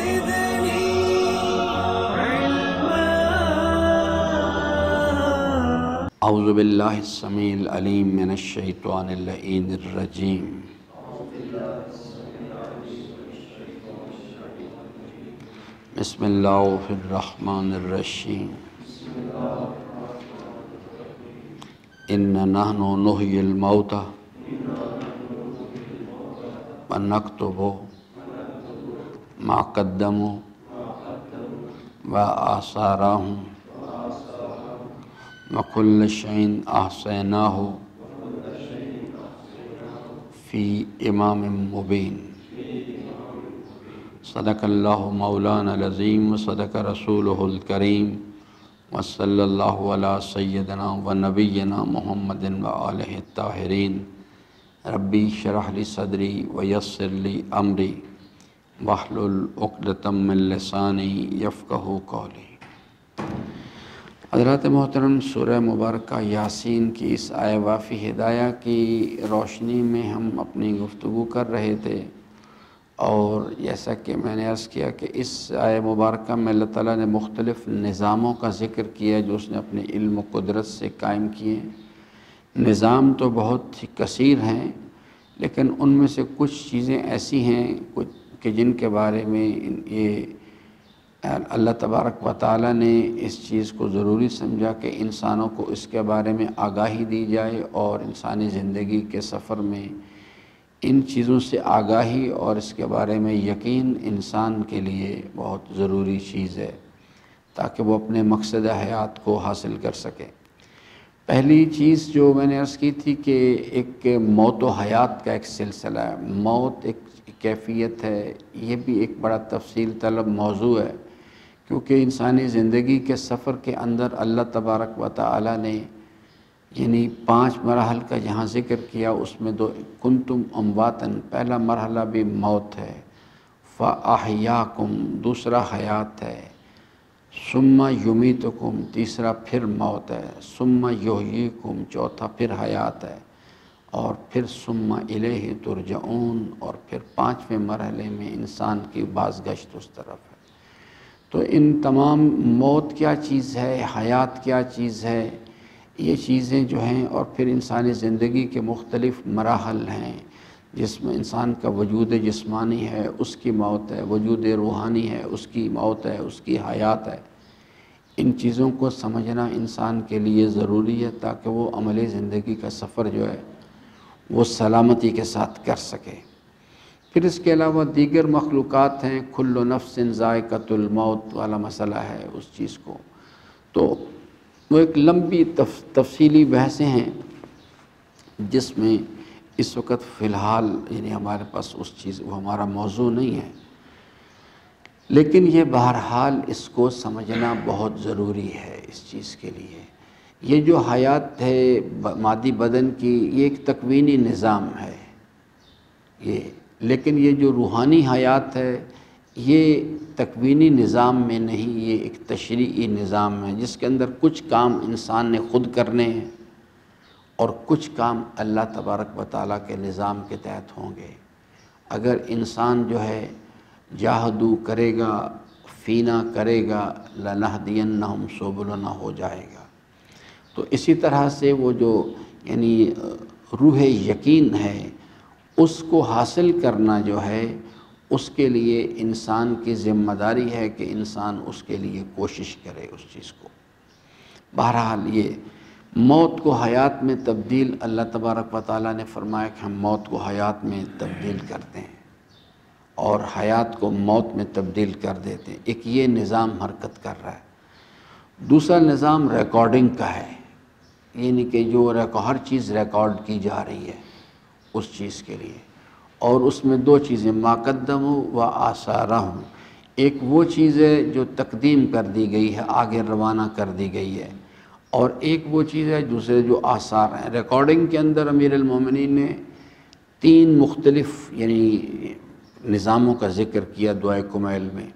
زدني علما. اعوذ باللہ السمیع العلیم من الشیطان اللعین الرجیم. بسم اللہ الرحمن الرحیم. ان نحن نحیی الموتى ونکتب ما قدموا وآثارهم وکل شیء احصیناہ فی امام مبین. صدق اللہ مولانا العظیم وصدق رسولہ الکریم وصلی اللہ علی سیدنا و نبینا محمد وآلہ الطاہرین. ربی اشرح لی صدری ویسر لی امری واحلل عقدۃ من لسانی یفقہوا قولی. حضرات محترم، سورہ مبارکہ یاسین کی اس آیہ وافی ہدایہ کی روشنی میں ہم اپنی گفتگو کر رہے تھے، اور جیسا کہ میں نے عرض کیا کہ اس آیہ مبارکہ میں اللہ تعالیٰ نے مختلف نظاموں کا ذکر کیا جو اس نے اپنے علم و قدرت سے قائم کیے. نظام تو بہت ہی کثیر ہیں، لیکن ان میں سے کچھ چیزیں ایسی ہیں کہ جن کے بارے میں یہ اللہ تبارک و تعالیٰ نے اس چیز کو ضروری سمجھا کہ انسانوں کو اس کے بارے میں آگاہی دی جائے، اور انسانی زندگی کے سفر میں ان چیزوں سے آگاہی اور اس کے بارے میں یقین انسان کے لیے بہت ضروری چیز ہے تاکہ وہ اپنے مقصد حیات کو حاصل کر سکے. پہلی چیز جو میں نے عرض کی تھی کہ ایک موت و حیات کا ایک سلسلہ ہے. موت ایک کیفیت ہے، یہ بھی ایک بڑا تفصیل طلب موضوع ہے، کیونکہ انسانی زندگی کے سفر کے اندر اللہ تبارک و تعالی نے یعنی 5 مراحل کا جہاں ذکر کیا، اس میں کنتم امواتن، پہلا مرحلہ بھی موت ہے، فاحیاکم دوسرا حیات ہے، ثم یمیتکم تیسرا پھر موت ہے، ثم یحییکم چوتھا پھر حیات ہے، اور پھر ثم الیہ ترجعون، اور پھر 5ویں مرحلے میں انسان کی بازگشت اس طرف ہے. تو ان تمام موت کیا چیز ہے، حیات کیا چیز ہے، یہ چیزیں جو ہیں، اور پھر انسانی زندگی کے مختلف مراحل ہیں جس میں انسان کا وجود جسمانی ہے، اس کی موت ہے، وجود روحانی ہے، اس کی موت ہے، اس کی حیات ہے. ان چیزوں کو سمجھنا انسان کے لیے ضروری ہے تاکہ وہ عملی زندگی کا سفر جو ہے وہ سلامتی کے ساتھ کر سکے. پھر اس کے علاوہ دیگر مخلوقات ہیں، کل نفس ذائقۃ الموت والا مسئلہ ہے اس چیز کو. تو وہ ایک لمبی تفصیلی بحثیں ہیں جس میں اس وقت فی الحال یعنی ہمارے پاس اس چیز وہ ہمارا موضوع نہیں ہے، لیکن یہ بہرحال اس کو سمجھنا بہت ضروری ہے اس چیز کے لیے. یہ جو حیات ہے مادی بدن کی، یہ ایک تکوینی نظام ہے لیکن یہ جو روحانی حیات ہے یہ تکوینی نظام میں نہیں، یہ ایک تشریعی نظام ہے جس کے اندر کچھ کام انسان نے خود کرنے ہیں اور کچھ کام اللہ تبارک و تعالیٰ کے نظام کے تحت ہوں گے. اگر انسان جو ہے جاہدو کرے گا، فینا کرے گا، لنہدینہم سبلنا ہو جائے گا. تو اسی طرح سے وہ جو یعنی روح یقین ہے اس کو حاصل کرنا جو ہے اس کے لیے انسان کی ذمہ داری ہے کہ انسان اس کے لیے کوشش کرے اس چیز کو. بہرحال یہ موت کو حیات میں تبدیل اللہ تبارک و تعالیٰ نے فرمایا کہ ہم موت کو حیات میں تبدیل کرتے ہیں اور حیات کو موت میں تبدیل کر دیتے ہیں. ایک یہ نظام حرکت کر رہا ہے. دوسرا نظام ریکارڈنگ کا ہے، یعنی کہ جو ہر چیز ریکارڈ کی جا رہی ہے اس چیز کے لیے، اور اس میں 2 چیزیں ما قدموا و آثارہم. ایک وہ چیز ہے جو تقدیم کر دی گئی ہے، آگے روانہ کر دی گئی ہے، اور ایک وہ چیز ہے دوسرے جو آثار ہیں. ریکارڈنگ کے اندر امیر المومنین نے 3 مختلف یعنی نظاموں کا ذکر کیا دعائے کمیل میں.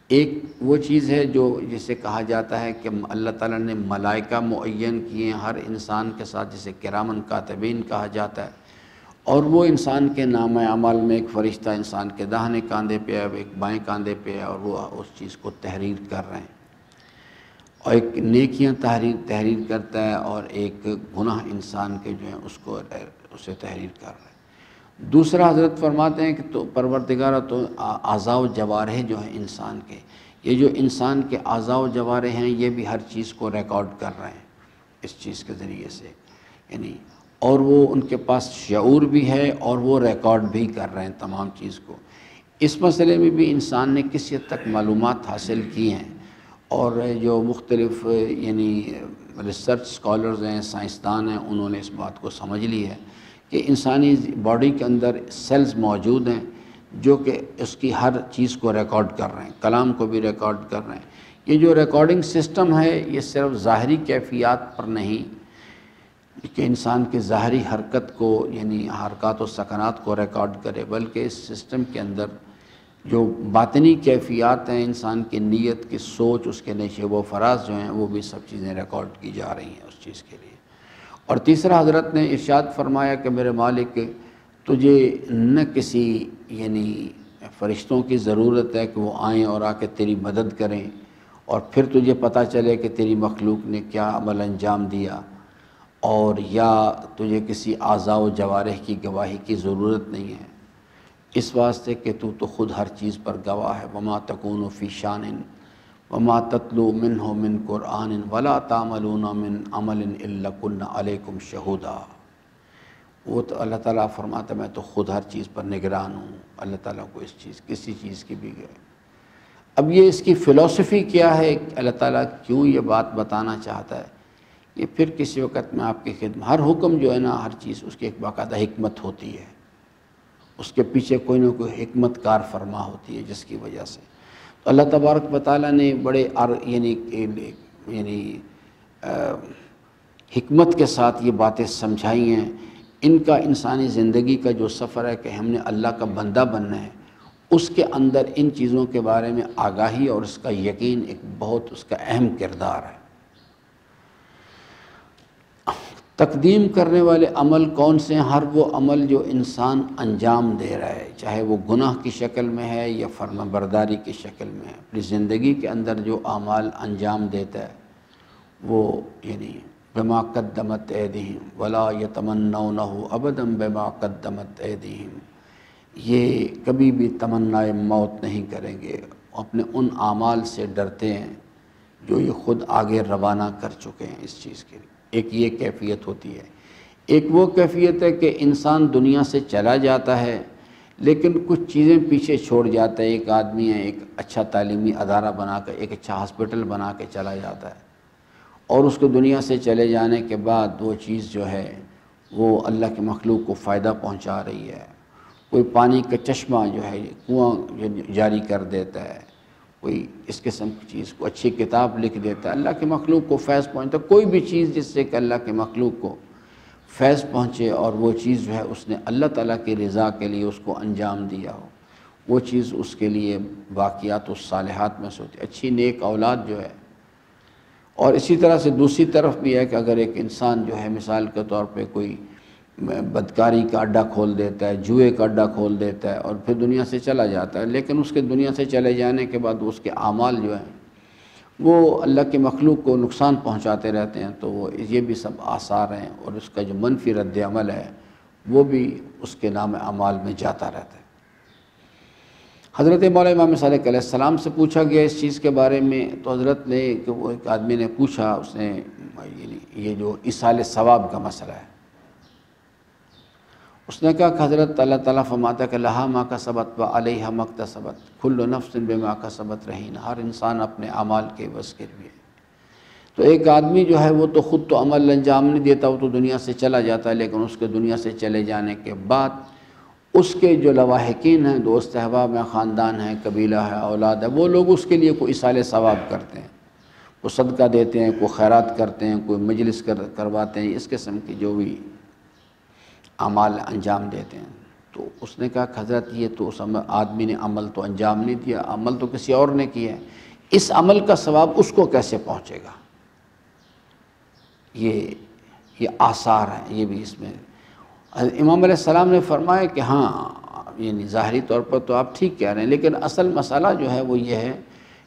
ایک وہ چیز ہے جو جسے کہا جاتا ہے کہ اللہ تعالیٰ نے ملائکہ معین کیے ہیں ہر انسان کے ساتھ، جسے کرامن کاتبین کہا جاتا ہے، اور وہ انسان کے نام عمل میں ایک فرشتہ انسان کے داہنے کاندھے پہ ہے، ایک بائیں کاندھے پہ ہے، اور وہ اس چیز کو تحریر کر رہے ہیں، اور ایک نیکیاں تحریر کرتا ہے، اور ایک گناہ انسان کے جو ہیں اسے تحریر کر رہے ہیں۔ دوسرا حضرت فرماتے ہیں کہ تو پروردگارہ تو اعضاء و جوارح جو ہیں انسان کے، یہ جو انسان کے اعضاء و جوارح ہیں یہ بھی ہر چیز کو ریکارڈ کر رہے ہیں اس چیز کے ذریعے سے، یعنی اور وہ ان کے پاس شعور بھی ہے اور وہ ریکارڈ بھی کر رہے ہیں تمام چیز کو۔ اس مسئلے میں بھی انسان نے کسی حد تک معلومات حاصل کی ہیں، اور جو مختلف یعنی ریسرچ سکالرز ہیں، سائنسدان ہیں، انہوں نے اس بات کو سمجھ لی ہے کہ انسانی باڈی کے اندر سیلز موجود ہیں جو کہ اس کی ہر چیز کو ریکارڈ کر رہے ہیں، کلام کو بھی ریکارڈ کر رہے ہیں۔ یہ جو ریکارڈنگ سسٹم ہے یہ صرف ظاہری کیفیات پر نہیں کہ انسان کی ظاہری حرکت کو یعنی حرکات و سکنات کو ریکارڈ کرے، بلکہ اس سسٹم کے اندر جو باطنی کیفیات ہیں، انسان کی نیت کی سوچ، اس کے نشیب و فراز جو ہیں، وہ بھی سب چیزیں ریکارڈ کی جا رہی ہیں اس چیز کے لیے۔ اور تیسرا حضرت نے ارشاد فرمایا کہ میرے مالک تجھے نہ کسی یعنی فرشتوں کی ضرورت ہے کہ وہ آئیں اور آ کے تیری مدد کریں اور پھر تجھے پتہ چلے کہ تیری مخلوق نے کیا عمل انجام دیا، اور یا تجھے کسی اعضاء و جوارح کی گواہی کی ضرورت نہیں ہے، اس واسطے کہ تو خود ہر چیز پر گواہ ہے۔ وما تکون فی شان وما تتلو منہ من قرآن ولا تعملون من عمل الا کنا علیکم شہودا۔ وہ تو اللہ تعالیٰ فرماتا ہے میں تو خود ہر چیز پر نگران ہوں، اللہ تعالیٰ کو کسی چیز کی بھی گئے۔ اب یہ اس کی فلسفی کیا ہے، اللہ تعالیٰ کیوں یہ بات بتانا چاہتا ہے، یہ پھر کسی وقت میں آپ کی خدمت۔ ہر حکم جو ہے نا، ہر چیز اس کی ایک باقاعدہ حکمت ہوتی ہے، اس کے پیچھے کوئی نہ کوئی حکمت کار فرما ہوتی ہے جس کی وجہ سے تو اللہ تبارک و تعالیٰ نے بڑے یعنی حکمت کے ساتھ یہ باتیں سمجھائی ہیں۔ ان کا انسانی زندگی کا جو سفر ہے کہ ہم نے اللہ کا بندہ بننا ہے، اس کے اندر ان چیزوں کے بارے میں آگاہی اور اس کا یقین ایک بہت اس کا اہم کردار ہے۔ تقدیم کرنے والے عمل کون سے ہیں؟ ہر وہ عمل جو انسان انجام دے رہا ہے، چاہے وہ گناہ کی شکل میں ہے یا فرما برداری کی شکل میں ہے، اپنی زندگی کے اندر جو اعمال انجام دیتا ہے وہ یعنی بما قدمت ایدیہم ولا یتمنونہ ابدا بما قدمت ایدیہم، یہ کبھی بھی تمنائے موت نہیں کریں گے، اپنے ان اعمال سے ڈرتے ہیں جو یہ خود آگے روانہ کر چکے ہیں اس چیز کے لیے۔ ایک یہ کیفیت ہوتی ہے۔ ایک وہ کیفیت ہے کہ انسان دنیا سے چلا جاتا ہے لیکن کچھ چیزیں پیچھے چھوڑ جاتا ہے۔ ایک آدمی ہے، ایک اچھا تعلیمی ادارہ بنا کر، ایک اچھا ہاسپٹل بنا کے چلا جاتا ہے، اور اس کو دنیا سے چلے جانے کے بعد وہ چیز جو ہے وہ اللہ کے مخلوق کو فائدہ پہنچا رہی ہے۔ کوئی پانی کا چشمہ جو ہے، کنواں جاری کر دیتا ہے، کوئی اس قسم کی چیز کو، اچھی کتاب لکھ دیتا ہے، اللہ کے مخلوق کو فیض پہنچتا ہے۔ کوئی بھی چیز جس سے کہ اللہ کے مخلوق کو فیض پہنچے اور وہ چیز جو ہے اس نے اللہ تعالیٰ کی رضا کے لیے اس کو انجام دیا ہو، وہ چیز اس کے لیے باقیات و صالحات میں سے ہوتی ہے، اچھی نیک اولاد جو ہے۔ اور اسی طرح سے دوسری طرف بھی ہے کہ اگر ایک انسان جو ہے مثال کے طور پہ کوئی بدکاری کا اڈہ کھول دیتا ہے، جوئے کا اڈہ کھول دیتا ہے اور پھر دنیا سے چلا جاتا ہے، لیکن اس کے دنیا سے چلے جانے کے بعد اس کے اعمال جو ہیں وہ اللہ کے مخلوق کو نقصان پہنچاتے رہتے ہیں، تو وہ یہ بھی سب آثار ہیں، اور اس کا جو منفی رد عمل ہے وہ بھی اس کے نام اعمال میں جاتا رہتا ہے۔ حضرت مولا امام صادق علیہ السلام سے پوچھا گیا اس چیز کے بارے میں، تو حضرت نے کہ وہ ایک آدمی نے پوچھا، اس نے یہ جو ایصال ثواب کا مسئلہ ہے، اس نے کہا کہ حضرت اللہ تعالیٰ فرماتا ہے کہ لہا ما کسبت و علیہا ما اکتسبت کل نفس بما کسبت رہین، ہر انسان اپنے اعمال کے بس کے لیے۔ تو ایک آدمی جو ہے وہ تو خود تو عمل انجام نہیں دیتا، وہ تو دنیا سے چلا جاتا ہے، لیکن اس کے دنیا سے چلے جانے کے بعد اس کے جو لواحقین ہیں، دوست احباب ہیں، خاندان ہیں، قبیلہ ہے، اولاد ہے، وہ لوگ اس کے لیے کوئی ایصال ثواب کرتے ہیں، کوئی صدقہ دیتے ہیں، کوئی خیرات کرتے ہیں، کوئی مجلس کرواتے ہیں، اس قسم کی جو بھی اعمال انجام دیتے ہیں۔ تو اس نے کہا کہ حضرت یہ تو اس آدمی نے عمل تو انجام نہیں دیا، عمل تو کسی اور نے کیا ہے، اس عمل کا ثواب اس کو کیسے پہنچے گا؟ یہ آثار ہیں، یہ بھی اس میں امام علیہ السلام نے فرمایا کہ ہاں یعنی ظاہری طور پر تو آپ ٹھیک کہہ رہے ہیں، لیکن اصل مسئلہ جو ہے وہ یہ ہے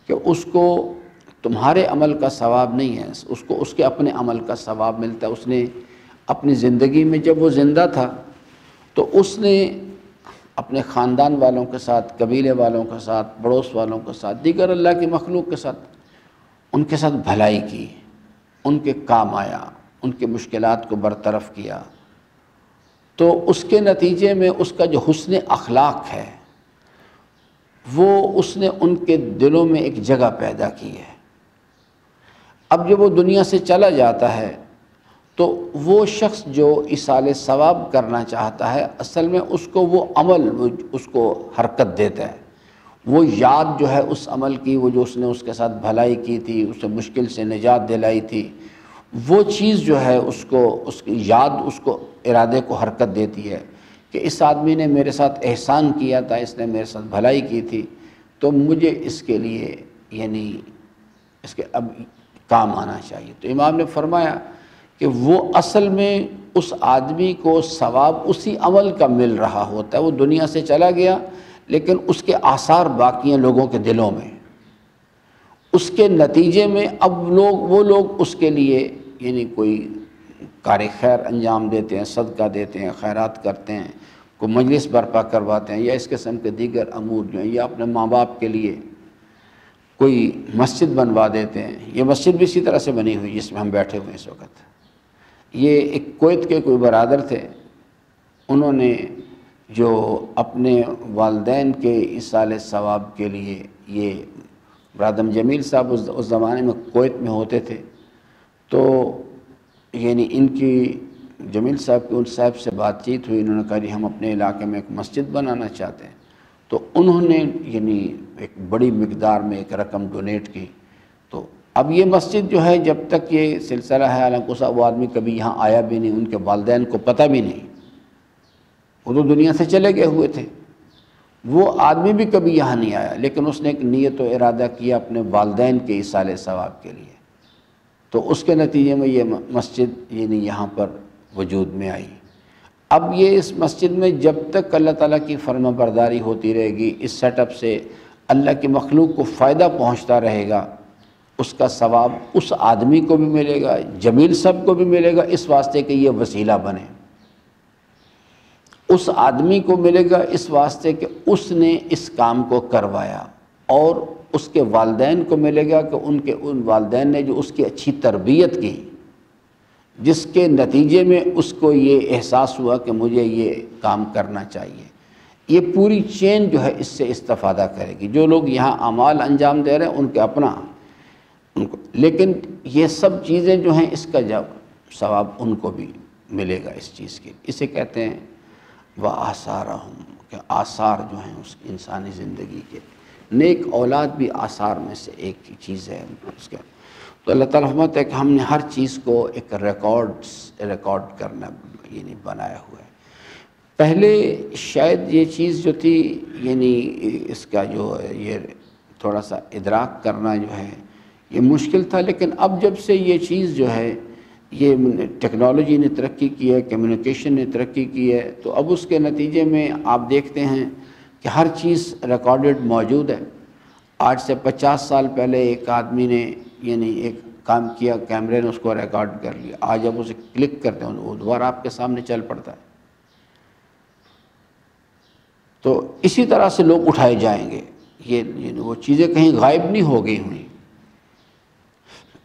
کہ اس کو تمہارے عمل کا ثواب نہیں ہے، اس کو اس کے اپنے عمل کا ثواب ملتا ہے۔ اس نے اپنی زندگی میں جب وہ زندہ تھا تو اس نے اپنے خاندان والوں کے ساتھ، قبیلے والوں کے ساتھ، پڑوس والوں کے ساتھ، دیگر اللہ کی مخلوق کے ساتھ، ان کے ساتھ بھلائی کی، ان کے کام آیا، ان کے مشکلات کو برطرف کیا، تو اس کے نتیجے میں اس کا جو حسن اخلاق ہے وہ اس نے ان کے دلوں میں ایک جگہ پیدا کی ہے۔ اب جب وہ دنیا سے چلا جاتا ہے تو وہ شخص جو ایصال ثواب کرنا چاہتا ہے، اصل میں اس کو وہ عمل اس کو حرکت دیتا ہے، وہ یاد جو ہے اس عمل کی، وہ جو اس نے اس کے ساتھ بھلائی کی تھی، اسے مشکل سے نجات دلائی تھی، وہ چیز جو ہے اس کو، اس کی یاد اس کو، ارادے کو حرکت دیتی ہے کہ اس آدمی نے میرے ساتھ احسان کیا تھا، اس نے میرے ساتھ بھلائی کی تھی، تو مجھے اس کے لیے یعنی اس کے اب کام آنا چاہیے۔ تو امام نے فرمایا کہ وہ اصل میں اس آدمی کو ثواب اسی عمل کا مل رہا ہوتا ہے، وہ دنیا سے چلا گیا لیکن اس کے آثار باقی ہیں لوگوں کے دلوں میں، اس کے نتیجے میں اب وہ لوگ اس کے لیے یعنی کوئی کار خیر انجام دیتے ہیں، صدقہ دیتے ہیں، خیرات کرتے ہیں، کوئی مجلس برپا کرواتے ہیں، یا اس قسم کے دیگر امور جو ہیں، یا اپنے ماں باپ کے لیے کوئی مسجد بنوا دیتے ہیں۔ یہ مسجد بھی اسی طرح سے بنی ہوئی جس میں ہم بیٹھے ہوئے اس وقت۔ یہ ایک کویت کے کوئی برادر تھے، انہوں نے جو اپنے والدین کے ایصال ثواب کے لیے، یہ برادر جمیل صاحب اس زمانے میں کویت میں ہوتے تھے، تو یعنی ان کی جمیل صاحب کی ان صاحب سے بات چیت ہوئی، انہوں نے کہا جی ہم اپنے علاقے میں ایک مسجد بنانا چاہتے ہیں، تو انہوں نے یعنی ایک بڑی مقدار میں ایک رقم ڈونیٹ کی۔ تو اب یہ مسجد جو ہے جب تک یہ سلسلہ ہے، حالانکہ وہ آدمی کبھی یہاں آیا بھی نہیں، ان کے والدین کو پتہ بھی نہیں، وہ تو دنیا سے چلے گئے ہوئے تھے، وہ آدمی بھی کبھی یہاں نہیں آیا، لیکن اس نے ایک نیت و ارادہ کیا اپنے والدین کے ایصال ثواب کے لیے، تو اس کے نتیجے میں یہ مسجد یعنی یہاں پر وجود میں آئی۔ اب یہ اس مسجد میں جب تک اللہ تعالیٰ کی فرما برداری ہوتی رہے گی، اس سیٹ اپ سے اللہ کی مخلوق کو فائدہ پہنچتا رہے گا، اس کا ثواب اس آدمی کو بھی ملے گا، جمیل صاحب کو بھی ملے گا، اس واسطے کہ یہ وسیلہ بنے، اس آدمی کو ملے گا اس واسطے کہ اس نے اس کام کو کروایا، اور اس کے والدین کو ملے گا کہ ان والدین نے جو اس کی اچھی تربیت کی، جس کے نتیجے میں اس کو یہ احساس ہوا کہ مجھے یہ کام کرنا چاہیے۔ یہ پوری چین جو ہے اس سے استفادہ کرے گی۔ جو لوگ یہاں اعمال انجام دے رہے ہیں ان کے اپنا ان کو، لیکن یہ سب چیزیں جو ہیں اس کا جب ثواب ان کو بھی ملے گا اس چیز کے۔ اسے کہتے ہیں وَآثَارَهُمْ، کہ آثار جو ہیں اس انسانی زندگی کے، نیک اولاد بھی آثار میں سے ایک چیز ہے اس کا۔ تو اللہ تعالیٰ فرماتا ہے کہ ہم نے ہر چیز کو ایک ریکارڈ کرنا یعنی بنایا ہوا ہے۔ پہلے شاید یہ چیز جو تھی یعنی اس کا جو یہ تھوڑا سا ادراک کرنا جو ہے یہ مشکل تھا، لیکن اب جب سے یہ چیز جو ہے یہ ٹیکنالوجی نے ترقی کی ہے، کمیونیکیشن نے ترقی کی ہے، تو اب اس کے نتیجے میں آپ دیکھتے ہیں کہ ہر چیز ریکارڈڈ موجود ہے۔ آج سے 50 سال پہلے ایک آدمی نے یعنی ایک کام کیا، کیمرے نے اس کو ریکارڈ کر لیا، آج اب اسے کلک کرتے ہیں وہ دوبارہ آپ کے سامنے چل پڑتا ہے۔ تو اسی طرح سے لوگ اٹھائے جائیں گے، یہ وہ چیزیں کہیں غائب نہیں ہو گئی ہوئیں،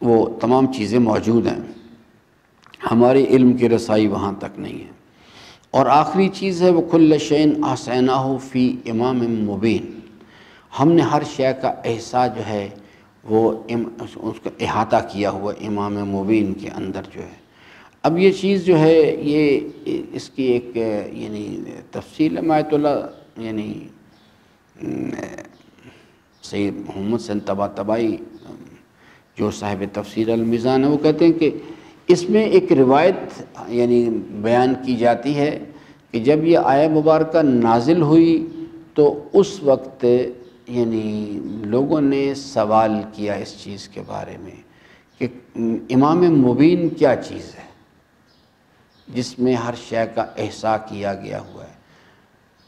وہ تمام چیزیں موجود ہیں، ہماری علم کی رسائی وہاں تک نہیں ہے۔ اور آخری چیز ہے وہ کل شیء احصیناہ فی امام مبین، ہم نے ہر شے کا احصاء جو ہے وہ اس کا احاطہ کیا ہوا امام مبین کے اندر جو ہے۔ اب یہ چیز جو ہے یہ اس کی ایک یعنی تفصیل آیت اللہ یعنی سید محمد حسین طباطبائی جو صاحب تفسیر المیزان ہے، وہ کہتے ہیں کہ اس میں ایک روایت یعنی بیان کی جاتی ہے کہ جب یہ آیہ مبارکہ نازل ہوئی تو اس وقت یعنی لوگوں نے سوال کیا اس چیز کے بارے میں کہ امام مبین کیا چیز ہے، جس میں ہر شے کا احساس کیا گیا ہوا ہے،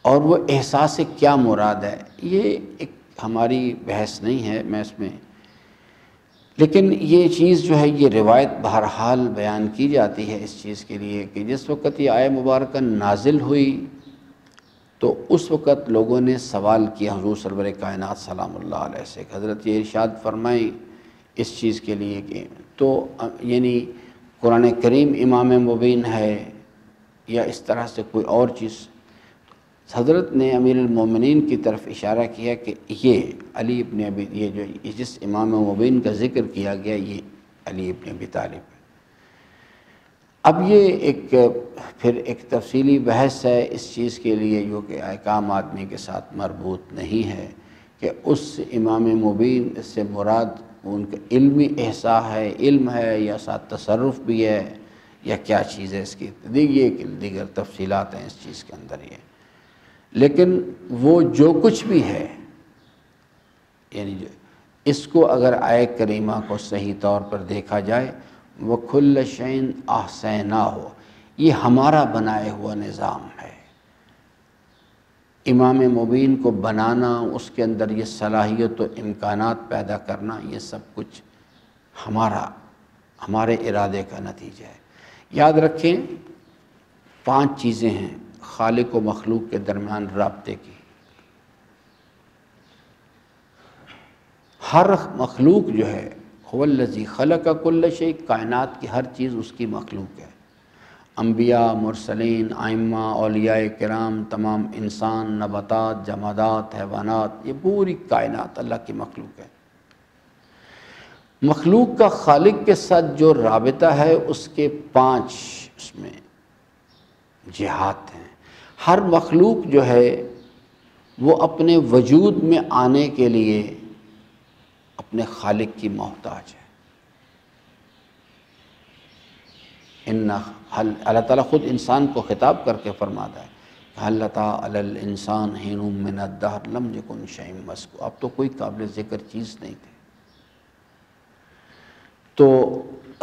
اور وہ احساس سے کیا مراد ہے یہ ایک ہماری بحث نہیں ہے میں اس میں، لیکن یہ چیز جو ہے یہ روایت بہرحال بیان کی جاتی ہے اس چیز کے لیے کہ جس وقت یہ آیہ مبارکہ نازل ہوئی تو اس وقت لوگوں نے سوال کیا حضور سرور کائنات سلام اللہ علیہ سے، حضرت یہ ارشاد فرمائیں اس چیز کے لیے کہ تو یعنی قرآن کریم امام مبین ہے یا اس طرح سے کوئی اور چیز؟ حضرت نے امیر المومنین کی طرف اشارہ کیا کہ یہ علی ابن ابی، یہ جو جس امام مبین کا ذکر کیا گیا یہ علی ابن ابی طالب ہے۔ اب یہ پھر ایک تفصیلی بحث ہے اس چیز کے لیے جو کہ ایک عام آدمی کے ساتھ مربوط نہیں ہے کہ اس امام مبین سے مراد ان کا علمی احساس ہے، علم ہے یا ساتھ تصرف بھی ہے یا کیا چیز ہے اس کی، دیگر تفصیلات ہیں اس چیز کے اندر یہ، لیکن وہ جو کچھ بھی ہے یعنی اس کو اگر آیہ کریمہ کو صحیح طور پر دیکھا جائے وَكُلَّ شَيْءٍ أَحْصَيْنَاهُ، یہ ہمارا بنائے ہوا نظام ہے۔ امام مبین کو بنانا، اس کے اندر یہ صلاحیت و امکانات پیدا کرنا، یہ سب کچھ ہمارے ارادے کا نتیجہ ہے۔ یاد رکھیں 5 چیزیں ہیں خالق و مخلوق کے درمیان رابطے کی۔ ہر مخلوق جو ہے هو الذی خلق کل شیء، کائنات کی ہر چیز اس کی مخلوق ہے، انبیاء، مرسلین، ائمہ، اولیاء کرام، تمام انسان، نباتات، جمادات، حیوانات، یہ پوری کائنات اللہ کی مخلوق ہے۔ مخلوق کا خالق کے ساتھ جو رابطہ ہے اس کے 5 اس میں جہات ہیں۔ ہر مخلوق جو ہے وہ اپنے وجود میں آنے کے لیے اپنے خالق کی محتاج ہے۔ اللہ تعالیٰ خود انسان کو خطاب کر کے فرماتا ہے هل أتى على الإنسان حين من الدهر لم يكن شيئا مذكورا، اب تو کوئی قابل ذکر چیز نہیں تھی۔ تو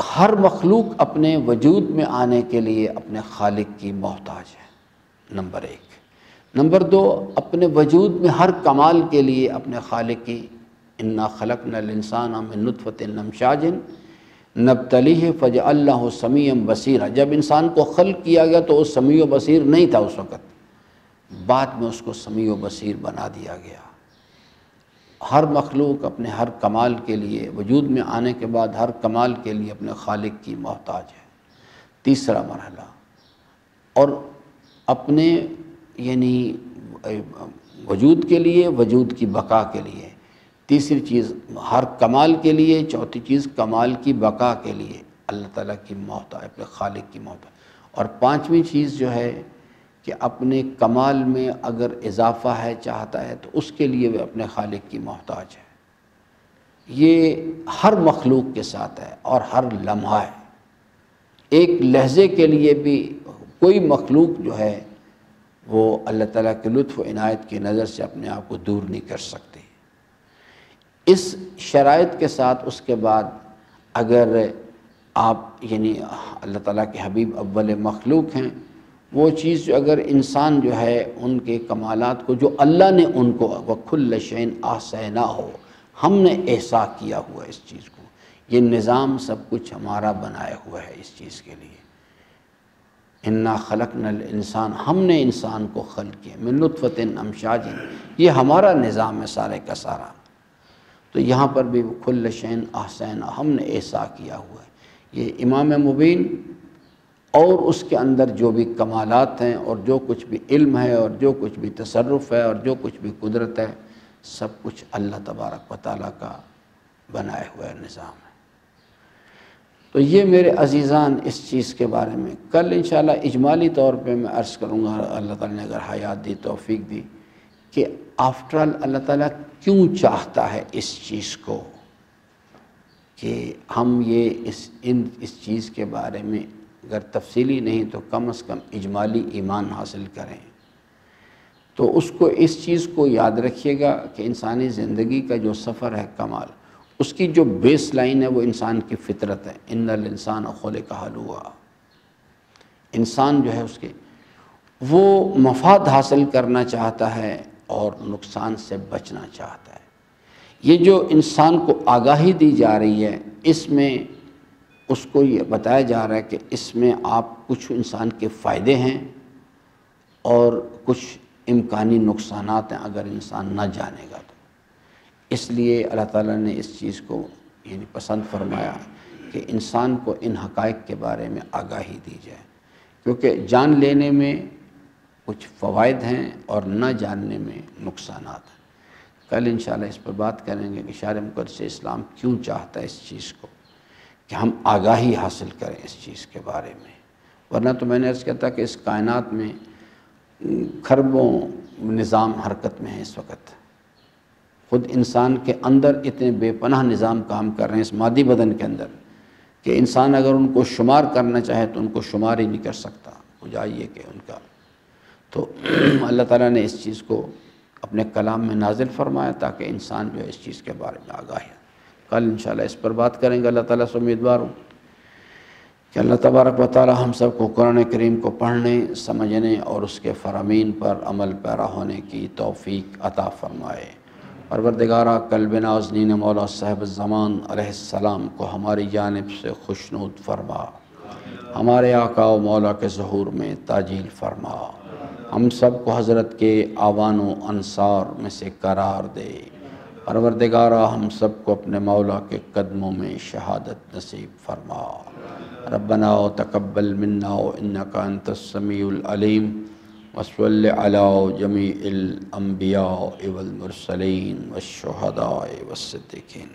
ہر مخلوق اپنے وجود میں آنے کے لیے اپنے خالق کی محتاج ہے، نمبر 1۔ نمبر 2، اپنے وجود میں ہر کمال کے لیے اپنے خالق کی انا خلقنا الانسان من نطفۃ امشاج نبتلیہ فجعلناہ سمیعا بصیرا، جب انسان کو خلق کیا گیا تو وہ سمیع و بصیر نہیں تھا اس وقت، بعد میں اس کو سمیع و بصیر بنا دیا گیا۔ ہر مخلوق اپنے ہر کمال کے لیے وجود میں آنے کے بعد ہر کمال کے لیے اپنے خالق کی محتاج ہے۔ تیسرا مرحلہ، اور اپنے یعنی وجود کے لیے، وجود کی بقا کے لیے، تیسری چیز ہر کمال کے لیے، چوتھی چیز کمال کی بقا کے لیے اللہ تعالیٰ کی محتاج، اپنے خالق کی محتاج، اور 5ویں چیز جو ہے کہ اپنے کمال میں اگر اضافہ ہے چاہتا ہے تو اس کے لیے وہ اپنے خالق کی محتاج ہے۔ یہ ہر مخلوق کے ساتھ ہے اور ہر لمحہ ہے۔ ایک لحظے کے لیے بھی کوئی مخلوق جو ہے وہ اللہ تعالیٰ کے لطف و عنایت کی نظر سے اپنے آپ کو دور نہیں کر سکتی۔ اس شرائط کے ساتھ اس کے بعد اگر آپ یعنی اللہ تعالیٰ کے حبیب اول مخلوق ہیں، وہ چیز جو اگر انسان جو ہے ان کے کمالات کو جو اللہ نے ان کو وَكُلَّ شَيْءٍ أَحْصَيْنَاهُ، ہم نے احصاء کیا ہوا اس چیز کو، یہ نظام سب کچھ ہمارا بنایا ہوا ہے اس چیز کے لیے۔ انا خلقنا الانسان، ہم نے انسان کو خلق کیا من نطفۃ امشاج، یہ ہمارا نظام ہے سارے کا سارا۔ تو یہاں پر بھی کل شیء احصیناہ، ہم نے احصاء کیا ہوا ہے۔ یہ امام مبین اور اس کے اندر جو بھی کمالات ہیں اور جو کچھ بھی علم ہے اور جو کچھ بھی تصرف ہے اور جو کچھ بھی قدرت ہے، سب کچھ اللہ تبارک و تعالیٰ کا بنایا ہوا نظام ہے۔ تو یہ میرے عزیزان اس چیز کے بارے میں کل انشاءاللہ اجمالی طور پہ میں عرض کروں گا، اللہ تعالیٰ نے اگر حیات دی، توفیق دی، کہ آفٹر آل اللہ تعالیٰ کیوں چاہتا ہے اس چیز کو کہ ہم یہ اس چیز کے بارے میں اگر تفصیلی نہیں تو کم از کم اجمالی ایمان حاصل کریں۔ تو اس کو اس چیز کو یاد رکھیے گا کہ انسانی زندگی کا جو سفر ہے کمال، اس کی جو بیس لائن ہے وہ انسان کی فطرت ہے، ان الانسان خلق ہلوعا، انسان جو ہے اس کے وہ مفاد حاصل کرنا چاہتا ہے اور نقصان سے بچنا چاہتا ہے۔ یہ جو انسان کو آگاہی دی جا رہی ہے، اس میں اس کو یہ بتایا جا رہا ہے کہ اس میں آپ کچھ انسان کے فائدے ہیں اور کچھ امکانی نقصانات ہیں اگر انسان نہ جانے گا تو۔ اس لیے اللہ تعالیٰ نے اس چیز کو یعنی پسند فرمایا کہ انسان کو ان حقائق کے بارے میں آگاہی دی جائے، کیونکہ جان لینے میں کچھ فوائد ہیں اور نہ جاننے میں نقصانات ہیں۔ کل انشاءاللہ اس پر بات کریں گے کہ شارع مقدس اسلام کیوں چاہتا ہے اس چیز کو کہ ہم آگاہی حاصل کریں اس چیز کے بارے میں، ورنہ تو میں نے عرض کیا تھا کہ اس کائنات میں کھربوں نظام حرکت میں ہیں اس وقت، خود انسان کے اندر اتنے بے پناہ نظام کام کر رہے ہیں اس مادی بدن کے اندر کہ انسان اگر ان کو شمار کرنا چاہے تو ان کو شمار ہی نہیں کر سکتا، ہو جائیے کہ ان کا۔ تو اللہ تعالیٰ نے اس چیز کو اپنے کلام میں نازل فرمایا تاکہ انسان جو ہے اس چیز کے بارے میں آگاہ ہے۔ کل انشاءاللہ اس پر بات کریں گے۔ اللہ تعالیٰ سے امیدوار ہوں کہ اللہ تبارک و تعالیٰ ہم سب کو قرآن کریم کو پڑھنے، سمجھنے اور اس کے فرامین پر عمل پیرا ہونے کی توفیق عطا فرمائے۔ پروردگارہ قلب نازنین مولا صاحب الزمان علیہ السلام کو ہماری جانب سے خوشنود فرما، ہمارے آقا و مولا کے ظہور میں تاجیل فرما، ہم سب کو حضرت کے آوان و انصار میں سے قرار دے۔ پروردگارہ ہم سب کو اپنے مولا کے قدموں میں شہادت نصیب فرما۔ ربنا تقبل منا انک انت السمیع العلیم وصل علی جمیع الانبیاء والمرسلین والشہداء والصدیقین۔